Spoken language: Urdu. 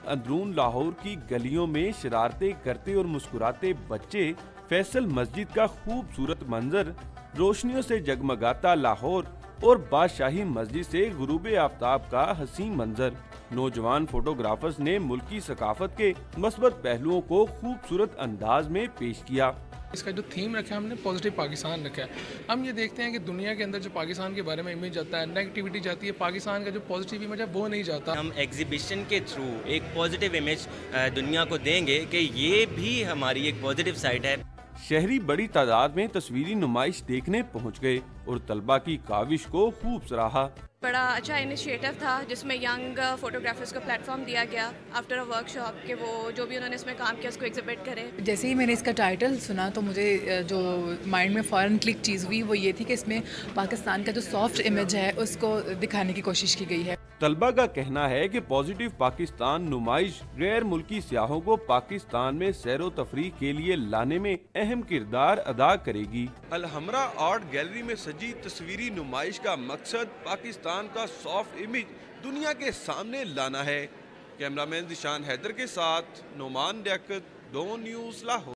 اندرون لاہور کی گلیوں میں شرارتیں کرتے اور مسکراتے بچے، فیصل مسجد کا خوبصورت منظر، روشنیوں سے جگمگاتا لاہور اور بادشاہی مسجد سے غروب آفتاب کا حسین منظر۔ نوجوان فوٹوگرافرز نے ملکی ثقافت کے مثبت پہلوؤں کو خوبصورت انداز میں پیش کیا۔ اس کا جو تھیم رکھا ہے ہم نے پازیٹیو پاکستان رکھا ہے۔ ہم یہ دیکھتے ہیں کہ دنیا کے اندر جو پاکستان کے بارے میں امیج جاتا ہے، نیگیٹیوٹی جاتی ہے، پاکستان کا جو پازیٹیو امیج ہے وہ نہیں جاتا۔ ہم ایگزیبیشن کے تھرو ایک پازیٹیو امیج دنیا کو دیں گے کہ یہ بھی ہماری ایک پازیٹیو سائڈ ہے۔ شہری بڑی تعداد میں تصویری نمائش دیکھنے پہنچ گئے اور طلبہ کی کاوش کو خوب سراہا۔ بڑا اچھا انیشیٹو تھا جس میں ینگ فوٹوگرافرز کو پلیٹ فارم دیا گیا آفٹر اے ورک شاپ کہ وہ جو بھی انہوں نے اس میں کام کیا اس کو ایگزیبٹ کرے۔ جیسے ہی میں نے اس کا ٹائٹل سنا تو مجھے جو مائنڈ میں فوراً کلک چیز ہوئی وہ یہ تھی کہ اس میں پاکستان کا جو سافٹ امیج ہے اس کو دکھانے کی کوشش کی گئی ہے۔ طلبہ کا کہنا ہے کہ پازیٹیو پاکستان نمائش غیر ملکی سیاحوں کو پاکستان میں سیر و تفریح کے لیے لانے میں اہم کردار ادا کرے گی۔ الحمرا آرٹ گیلری میں سجی تصویری نمائش کا مقصد پاکستان کا سافٹ امیج دنیا کے سامنے لانا ہے۔ کیمرہ مین ذیشان حیدر کے ساتھ نعمان لیاقت، ڈون نیوز لاہور۔